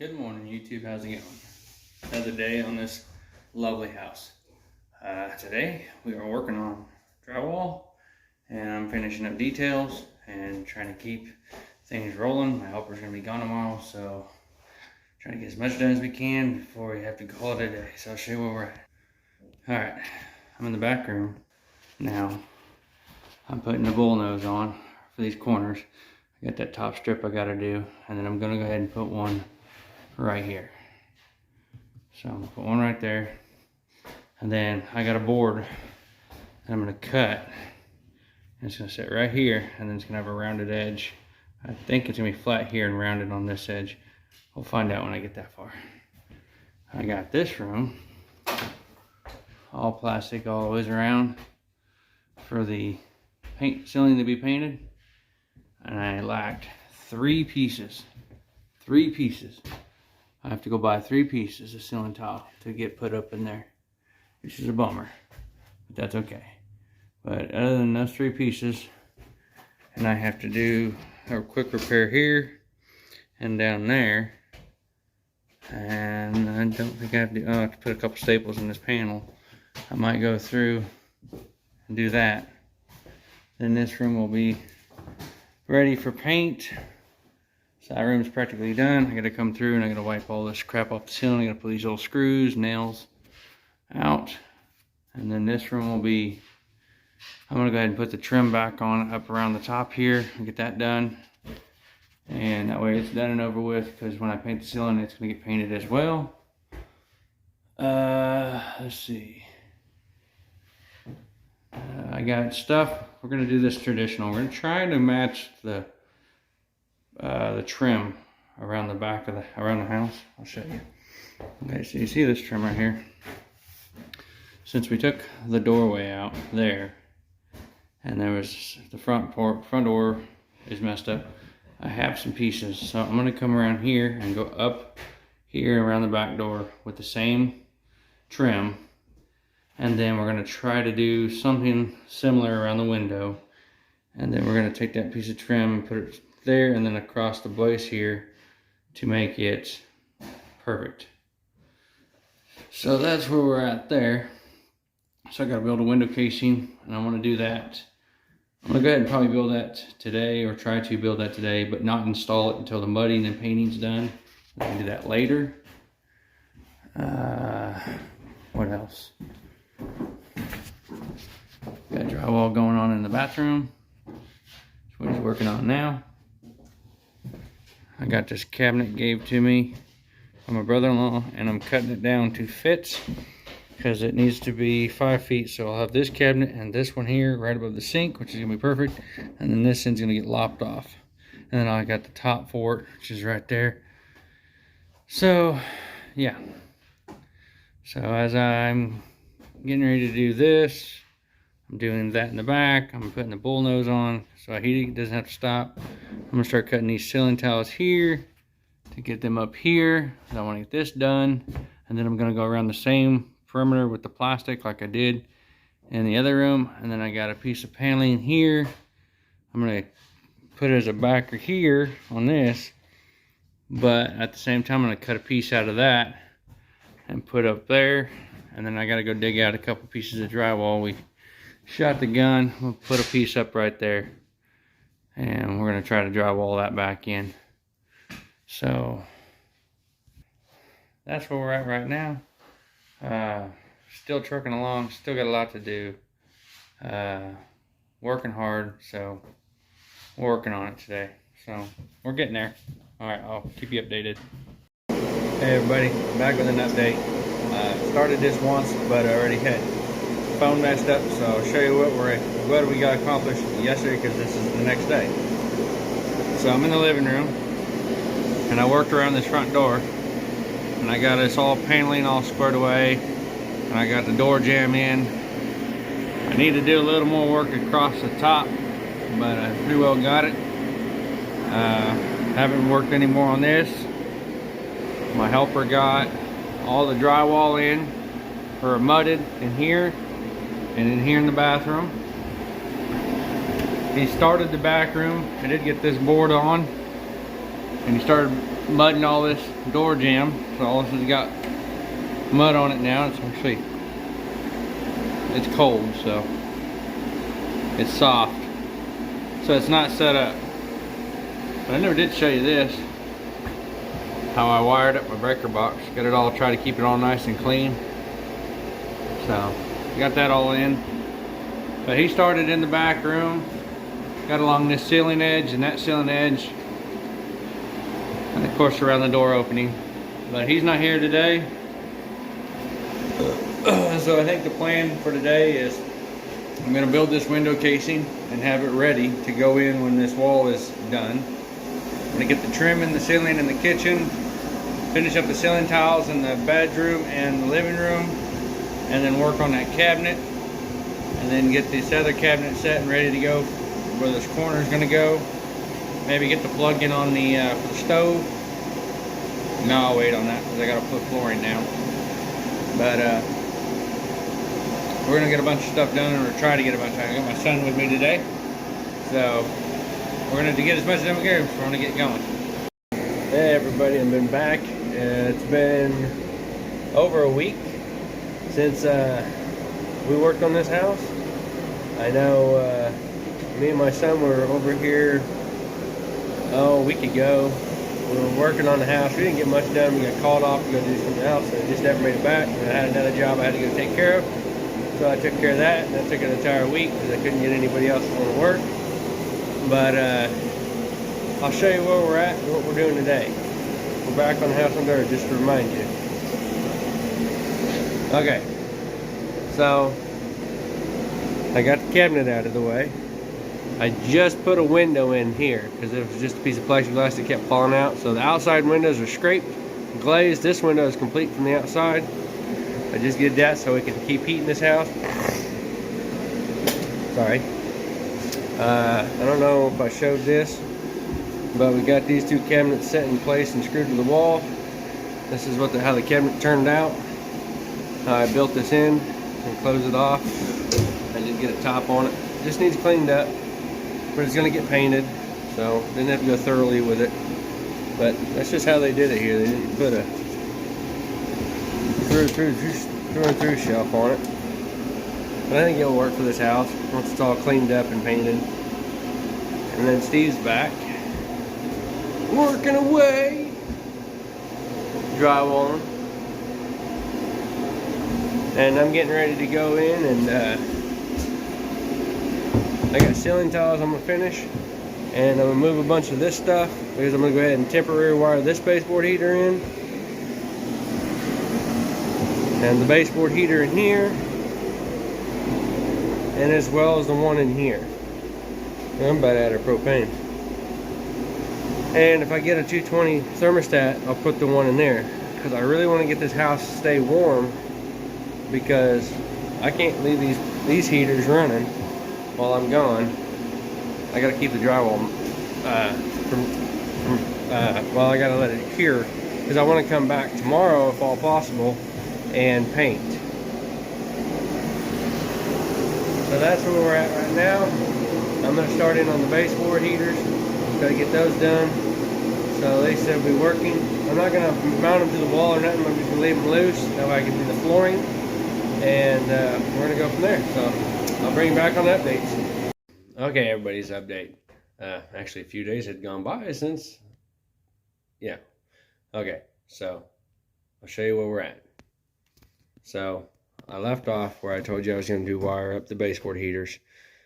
Good morning, YouTube. How's it going? Another day on this lovely house. Today we are working on drywall, and I'm finishing up details and trying to keep things rolling. My helper's gonna be gone tomorrow, so trying to get as much done as we can before we have to call it a day. So I'll show you where we're at. All right, I'm in the back room now. I'm putting the bull nose on for these corners. I got that top strip I gotta do, and then I'm gonna go ahead and put one right here. So I'm gonna put one right there, and then I got a board that I'm gonna cut, and it's gonna sit right here, and then it's gonna have a rounded edge. I think it's gonna be flat here and rounded on this edge. We'll find out when I get that far. I got this room all plastic all the way around for the paint ceiling to be painted, and I lacked three pieces. I have to go buy 3 pieces of ceiling tile to get put up in there, which is a bummer, but that's okay. But other than those 3 pieces, and I have to do a quick repair here and down there, and I don't think I have to, I have to put a couple staples in this panel. I might go through and do that. Then this room will be ready for paint. So that room's practically done. I gotta come through and I gotta wipe all this crap off the ceiling. I gotta put these little screws, nails out. And then this room will be, I'm gonna go ahead and put the trim back on up around the top here and get that done. And that way it's done and over with, because when I paint the ceiling, it's gonna get painted as well. Let's see. I got stuff. We're gonna do this traditional. We're gonna try to match the trim around the back of around the house. I'll show you. Okay, so you see this trim right here. Since we took the doorway out there, and there was the front door is messed up, I have some pieces. So I'm gonna come around here and go up here around the back door with the same trim, and then we're gonna try to do something similar around the window, and then we're gonna take that piece of trim and put it there and then across the base here to make it perfect. So that's where we're at there. So I gotta build a window casing, and I want to do that. I'm gonna go ahead and probably build that today, or try to build that today, but not install it until the mudding and painting's done. I can do that later. What else? Got drywall going on in the bathroom. That's what he's working on now. I got this cabinet gave to me from my brother-in-law, and I'm cutting it down to fit because it needs to be 5 feet. So I'll have this cabinet and this one here right above the sink, which is gonna be perfect, and then this end's gonna get lopped off, and then I got the top for it, which is right there. So yeah, so as I'm getting ready to do this, I'm doing that in the back. I'm putting the bull nose on so he doesn't have to stop. I'm gonna start cutting these ceiling tiles here to get them up here. I want to get this done, and then I'm gonna go around the same perimeter with the plastic like I did in the other room. And then I got a piece of paneling here. I'm gonna put it as a backer here on this, but at the same time I'm gonna cut a piece out of that and put up there. And then I gotta go dig out a couple pieces of drywall. We shot the gun. We'll put a piece up right there, and we're gonna try to drywall that back in. So that's where we're at right now. Still trucking along, still got a lot to do. Working hard, so we're working on it today. So we're getting there. All right, I'll keep you updated. Hey everybody, back with an update. Started this once, but I already had phone messed up, so I'll show you what we got accomplished yesterday, because this is the next day. So I'm in the living room, and I worked around this front door, and I got this all paneling all squared away, and I got the door jamb in. I need to do a little more work across the top, but I pretty well got it. Haven't worked any more on this. My helper got all the drywall in, or mudded in here and in here in the bathroom. He started the back room. I did get this board on, and he started mudding all this door jamb. So all this has got mud on it now. It's actually, it's cold, so it's soft. So it's not set up. But I never did show you this. How I wired up my breaker box. Got it all, try to keep it all nice and clean. So, got that all in. But he started in the back room. Got along this ceiling edge and that ceiling edge. And of course around the door opening. But he's not here today. So I think the plan for today is I'm going to build this window casing and have it ready to go in when this wall is done. I'm going to get the trim in the ceiling in the kitchen, finish up the ceiling tiles in the bedroom and the living room, and then work on that cabinet, and then get this other cabinet set and ready to go where this corner is going to go. Maybe get the plug in on the for the stove. No, I'll wait on that because I got to put flooring down. But we're going to get a bunch of stuff done, or try to get a bunch of stuff. I got my son with me today, so we're going to get as much done as we can. So we're going to get going. Hey everybody, I've been back. It's been over a week since we worked on this house. I know me and my son were over here a week ago. We were working on the house. We didn't get much done. We got called off to go do something else, and just never made it back. And I had another job I had to go take care of, so I took care of that, and that took an entire week because I couldn't get anybody else to want to work. But I'll show you where we're at and what we're doing today. We're back on the house on dirt, just to remind you. Okay, so I got the cabinet out of the way. I just put a window in here because it was just a piece of plexiglass that kept falling out. So the outside windows are scraped, glazed. This window is complete from the outside. I just did that so we can keep heating this house. Sorry. I don't know if I showed this, but we got these two cabinets set in place and screwed to the wall. This is what how the cabinet turned out. I built this in and closed it off. I did get a top on it. It just needs cleaned up, but it's going to get painted, so didn't have to go thoroughly with it. But that's just how they did it here. They didn't put a through shelf on it. But I think it'll work for this house once it's all cleaned up and painted. And then Steve's back, working away, drywalling. And I'm getting ready to go in, and I got ceiling tiles I'm going to finish, and I'm going to move a bunch of this stuff because I'm going to go ahead and temporary wire this baseboard heater in, and the baseboard heater in here, and as well as the one in here. I'm about out of propane. And if I get a 220 thermostat, I'll put the one in there because I really want to get this house to stay warm, because I can't leave these heaters running while I'm gone. I gotta keep the drywall well, I gotta let it cure because I want to come back tomorrow if all possible and paint. So that's where we're at right now. I'm gonna start in on the baseboard heaters. Gotta get those done. So they said we'll be working. I'm not gonna mount them to the wall or nothing. I'm just gonna leave them loose. That way I can do the flooring, and we're gonna go from there. So I'll bring you back on the updates. Okay, everybody's update. Actually, a few days had gone by since, yeah. Okay, so I'll show you where we're at. So I left off where I told you I was going to wire up the baseboard heaters.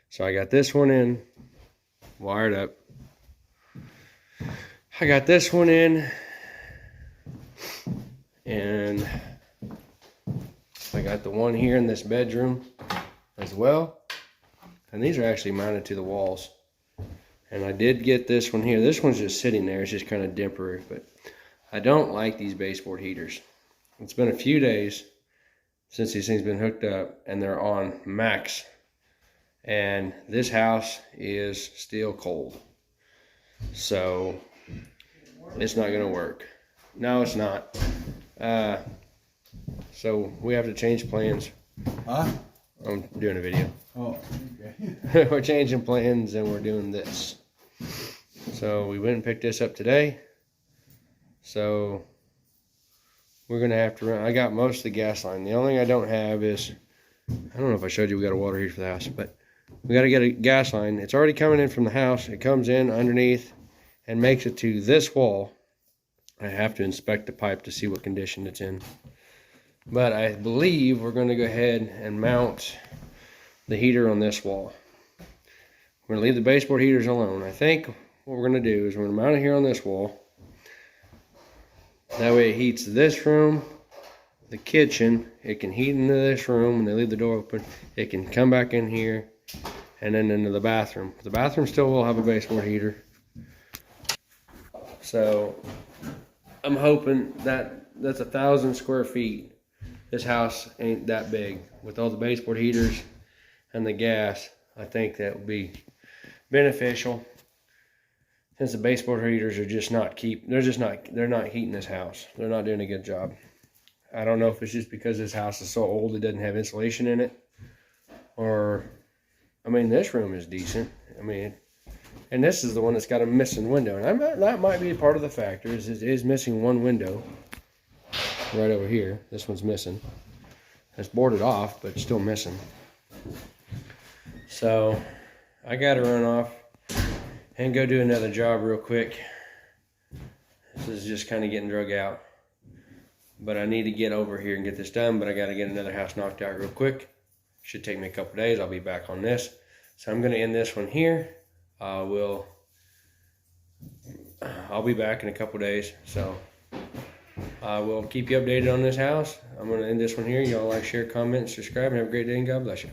So I got this one in, wired up. I got this one in, and I got the one here in this bedroom as well. And these are actually mounted to the walls. And I did get this one here. This one's just sitting there. It's just kind of temporary, but I don't like these baseboard heaters. It's been a few days since these things been hooked up, and they're on max. And this house is still cold. So it's not gonna work. No, it's not. So we have to change plans. Huh? I'm doing a video. Oh, okay. We're changing plans and we're doing this. So we went and picked this up today. So we're gonna have to run. I got most of the gas line. The only thing I don't have is, I don't know if I showed you, we got a water heater for the house, but we got to get a gas line. It's already coming in from the house. It comes in underneath and makes it to this wall. I have to inspect the pipe to see what condition it's in. But I believe we're going to go ahead and mount the heater on this wall. We're going to leave the baseboard heaters alone. I think what we're going to do is we're going to mount it here on this wall. That way it heats this room, the kitchen. It can heat into this room when they leave the door open. It can come back in here and then into the bathroom. The bathroom still will have a baseboard heater. So I'm hoping that that's 1,000 square feet. This house ain't that big. With all the baseboard heaters and the gas, I think that would be beneficial. Since the baseboard heaters are just not they're not heating this house. They're not doing a good job. I don't know if it's just because this house is so old it doesn't have insulation in it, or, I mean, this room is decent. I mean, and this is the one that's got a missing window, and that might be part of the factor. It is missing one window right over here. This one's missing. It's boarded off, but it's still missing. So I got to run off and go do another job real quick. This is just kind of getting drug out. But I need to get over here and get this done, but I got to get another house knocked out real quick. Should take me a couple days. I'll be back on this. So I'm going to end this one here. I'll be back in a couple days. So I will keep you updated on this house. I'm going to end this one here. Y'all like, share, comment, and subscribe, and have a great day, and God bless you.